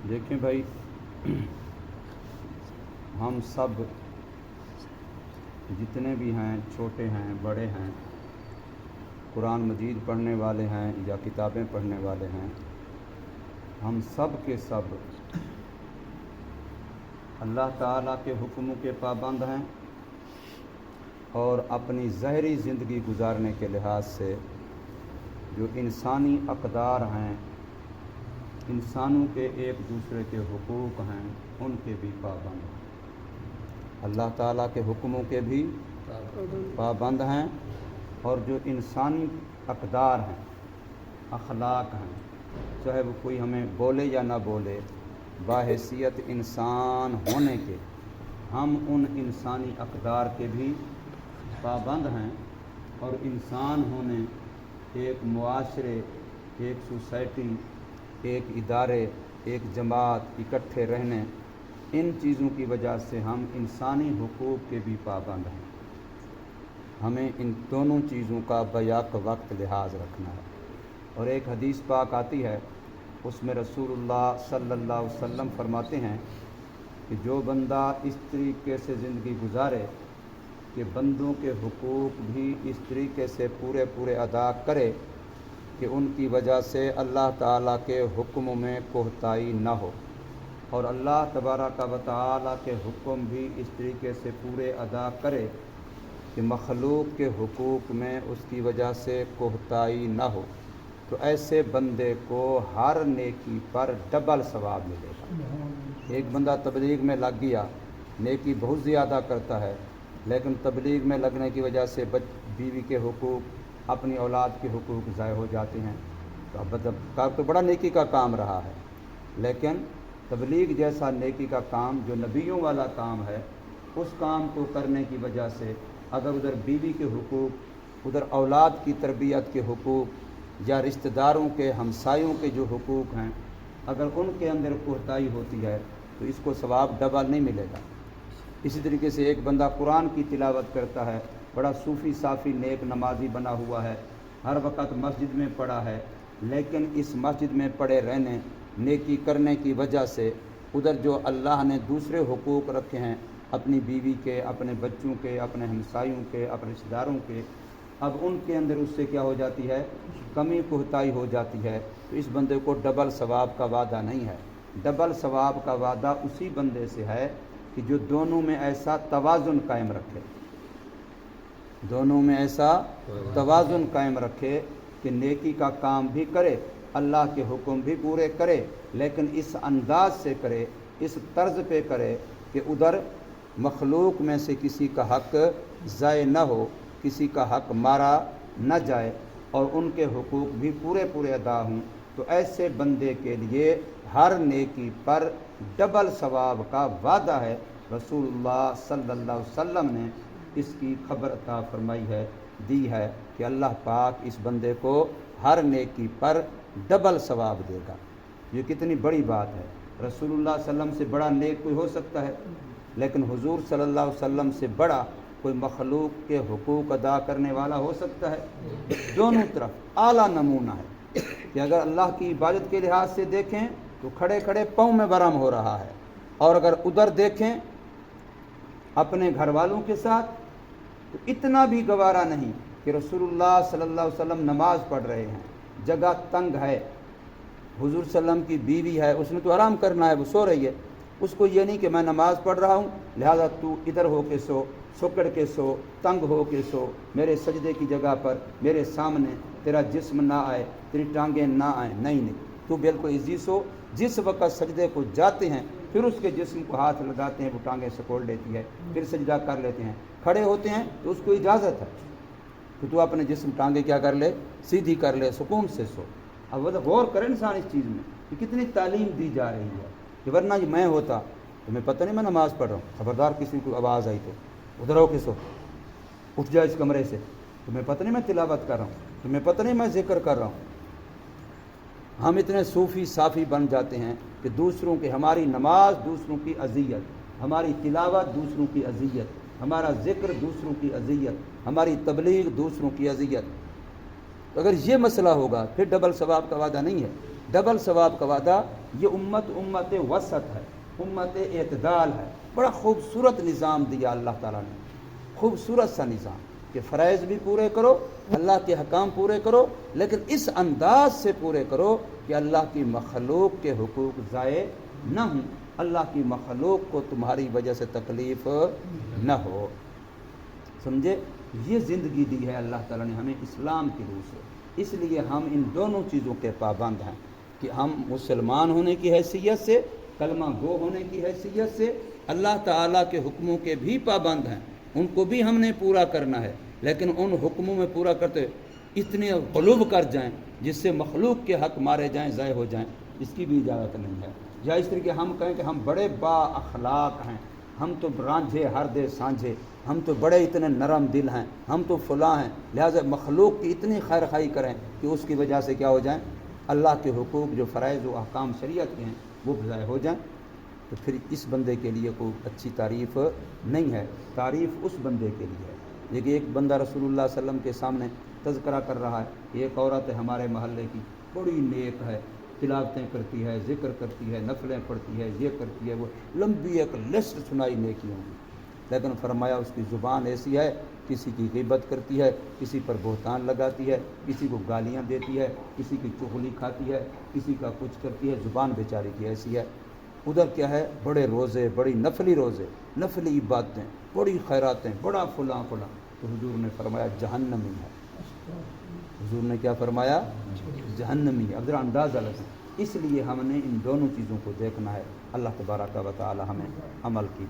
دیکھیں بھائی، ہم سب جتنے بھی ہیں، چھوٹے ہیں بڑے ہیں، قرآن مجید پڑھنے والے ہیں یا کتابیں پڑھنے والے ہیں، ہم سب کے سب اللہ تعالیٰ کے حکموں کے پابند ہیں، اور اپنی ظاہری زندگی گزارنے کے لحاظ سے جو انسانی اقدار ہیں، انسانوں کے ایک دوسرے کے حقوق ہیں، ان کے بھی پابند ہیں۔ اللہ تعالیٰ کے حکموں کے بھی پابند ہیں، اور جو انسانی اقدار ہیں، اخلاق ہیں، چاہے وہ کوئی ہمیں بولے یا نہ بولے، باحیثیت انسان ہونے کے ہم ان انسانی اقدار کے بھی پابند ہیں، اور انسان ہونے، ایک معاشرے، ایک سوسائٹی، ایک ادارے، ایک جماعت، اکٹھے رہنے، ان چیزوں کی وجہ سے ہم انسانی حقوق کے بھی پابند ہیں۔ ہمیں ان دونوں چیزوں کا بیک وقت لحاظ رکھنا ہے۔ اور ایک حدیث پاک آتی ہے، اس میں رسول اللہ صلی اللہ علیہ وسلم فرماتے ہیں کہ جو بندہ اس طریقے سے زندگی گزارے کہ بندوں کے حقوق بھی اس طریقے سے پورے ادا کرے کہ ان کی وجہ سے اللہ تعالیٰ کے حکم میں کوتاہی نہ ہو، اور اللہ تبارک و تعالیٰ کے حکم بھی اس طریقے سے پورے ادا کرے کہ مخلوق کے حقوق میں اس کی وجہ سے کوتاہی نہ ہو، تو ایسے بندے کو ہر نیکی پر ڈبل ثواب ملے گا۔ ایک بندہ تبلیغ میں لگ گیا، نیکی بہت زیادہ کرتا ہے، لیکن تبلیغ میں لگنے کی وجہ سے بیوی کے حقوق، اپنی اولاد کے حقوق ضائع ہو جاتے ہیں، تو بڑا نیکی کا کام رہا ہے، لیکن تبلیغ جیسا نیکی کا کام جو نبیوں والا کام ہے، اس کام کو کرنے کی وجہ سے اگر ادھر بیوی کے حقوق، ادھر اولاد کی تربیت کے حقوق، یا رشتہ داروں کے، ہمسایوں کے جو حقوق ہیں، اگر ان کے اندر کوتاہی ہوتی ہے تو اس کو ثواب ڈبل نہیں ملے گا۔ اسی طریقے سے ایک بندہ قرآن کی تلاوت کرتا ہے، بڑا صوفی صافی نیک نمازی بنا ہوا ہے، ہر وقت مسجد میں پڑا ہے، لیکن اس مسجد میں پڑے رہنے، نیکی کرنے کی وجہ سے ادھر جو اللہ نے دوسرے حقوق رکھے ہیں، اپنی بیوی کے، اپنے بچوں کے، اپنے ہمسایوں کے، اپنے رشتہ داروں کے، اب ان کے اندر اس سے کیا ہو جاتی ہے، کمی کوتاہی ہو جاتی ہے، تو اس بندے کو ڈبل ثواب کا وعدہ نہیں ہے۔ ڈبل ثواب کا وعدہ اسی بندے سے ہے کہ جو دونوں میں ایسا توازن قائم رکھے، دونوں میں ایسا توازن قائم رکھے کہ نیکی کا کام بھی کرے، اللہ کے حکم بھی پورے کرے، لیکن اس انداز سے کرے، اس طرز پہ کرے کہ ادھر مخلوق میں سے کسی کا حق ضائع نہ ہو، کسی کا حق مارا نہ جائے، اور ان کے حقوق بھی پورے ادا ہوں، تو ایسے بندے کے لیے ہر نیکی پر ڈبل ثواب کا وعدہ ہے۔ رسول اللہ صلی اللہ علیہ وسلم نے اس کی خبر عطا فرمائی ہے، دی ہے کہ اللہ پاک اس بندے کو ہر نیکی پر ڈبل ثواب دے گا۔ یہ کتنی بڑی بات ہے۔ رسول اللہ صلی اللہ علیہ وسلم سے بڑا نیک کوئی ہو سکتا ہے، لیکن حضور صلی اللہ علیہ وسلم سے بڑا کوئی مخلوق کے حقوق ادا کرنے والا ہو سکتا ہے؟ دونوں طرف اعلیٰ نمونہ ہے کہ اگر اللہ کی عبادت کے لحاظ سے دیکھیں تو کھڑے پاؤں میں برہم ہو رہا ہے، اور اگر ادھر دیکھیں اپنے گھر والوں کے ساتھ تو اتنا بھی گوارا نہیں کہ رسول اللہ صلی اللہ علیہ وسلم نماز پڑھ رہے ہیں، جگہ تنگ ہے، حضور صلی اللہ علیہ وسلم کی بیوی ہے، اس نے تو آرام کرنا ہے، وہ سو رہی ہے، اس کو یہ نہیں کہ میں نماز پڑھ رہا ہوں لہذا تو ادھر ہو کے سو، سکڑ کے سو، تنگ ہو کے سو، میرے سجدے کی جگہ پر میرے سامنے تیرا جسم نہ آئے، تیری ٹانگیں نہ آئیں، نہیں، تو بالکل ایزی سو۔ جس وقت سجدے کو جاتے ہیں پھر اس کے جسم کو ہاتھ لگاتے ہیں، وہ ٹانگیں سکوڑ لیتی ہے، پھر سجدہ کر لیتے ہیں، کھڑے ہوتے ہیں تو اس کو اجازت ہے کہ تو اپنے جسم ٹانگیں کیا کر لے، سیدھی کر لے، سکون سے سو۔ اب وہ غور کرے انسان اس چیز میں کہ کتنی تعلیم دی جا رہی ہے، کہ ورنہ یہ میں ہوتا تمہیں پتہ نہیں میں نماز پڑھ رہا ہوں، خبردار کسی کو آواز آئی تو ادھر ہو کے سو، اٹھ جائے اس کمرے سے، تمہیں پتہ نہیں میں تلاوت کر رہا ہوں، تمہیں پتہ نہیں میں ذکر کر رہا ہوں۔ ہم اتنے صوفی صافی بن جاتے ہیں کہ دوسروں کی، ہماری نماز دوسروں کی اذیت، ہماری تلاوت دوسروں کی اذیت، ہمارا ذکر دوسروں کی اذیت، ہماری تبلیغ دوسروں کی اذیت۔ اگر یہ مسئلہ ہوگا پھر ڈبل ثواب کا وعدہ نہیں ہے۔ ڈبل ثواب کا وعدہ. یہ امت وسط ہے، امت اعتدال ہے. بڑا خوبصورت نظام دیا اللہ تعالیٰ نے، خوبصورت سا نظام کہ فرائض بھی پورے کرو، اللہ کے حکام پورے کرو، لیکن اس انداز سے پورے کرو کہ اللہ کی مخلوق کے حقوق ضائع نہ ہوں، اللہ کی مخلوق کو تمہاری وجہ سے تکلیف نہ ہو. سمجھے؟ یہ زندگی دی ہے اللہ تعالیٰ نے ہمیں اسلام کی روح سے. اس لیے ہم ان دونوں چیزوں کے پابند ہیں کہ ہم مسلمان ہونے کی حیثیت سے، کلمہ گو ہونے کی حیثیت سے اللہ تعالیٰ کے حکموں کے بھی پابند ہیں، ان کو بھی ہم نے پورا کرنا ہے. لیکن ان حکموں میں پورا کرتے اتنے غلو کر جائیں جس سے مخلوق کے حق مارے جائیں، ضائع ہو جائیں، اس کی بھی اجازت نہیں ہے. یا اس طریقے ہم کہیں کہ ہم بڑے با اخلاق ہیں، ہم تو رانجھے ہر دے سانجھے، ہم تو بڑے اتنے نرم دل ہیں، ہم تو فلاں ہیں، لہٰذا مخلوق کی اتنی خیر خواہی کریں کہ اس کی وجہ سے کیا ہو جائیں، اللہ کے حقوق جو فرائض و احکام شریعت کے ہیں وہ ضائع ہو جائیں. تو پھر اس بندے کے لیے کوئی اچھی تعریف نہیں ہے. تعریف اس بندے کے لیے ہے. لیکن ایک بندہ رسول اللہ صلی اللہ علیہ وسلم کے سامنے تذکرہ کر رہا ہے، ایک عورت ہے ہمارے محلے کی، بڑی نیک ہے، تلاوتیں کرتی ہے، ذکر کرتی ہے، نفلیں پڑھتی ہے، یہ کرتی ہے، وہ لمبی ایک لسٹ سنائی نیکیوں کی. لیکن فرمایا اس کی زبان ایسی ہے، کسی کی غیبت کرتی ہے، کسی پر بہتان لگاتی ہے، کسی کو گالیاں دیتی ہے، کسی کی چغلی کھاتی ہے، کسی کا کچھ کرتی ہے. زبان بیچاری کی ایسی ہے. ادھر کیا ہے؟ بڑے روزے، بڑی نفلی روزے، نفلی عبادتیں، بڑی خیراتیں، بڑا فلاں فلاں. تو حضور نے فرمایا جہنمی ہے. حضور نے کیا فرمایا؟ جہنمی ہے. اب ذرا اندازہ لگا. اس لیے ہم نے ان دونوں چیزوں کو دیکھنا ہے. اللہ تبارک و تعالی ہمیں عمل کی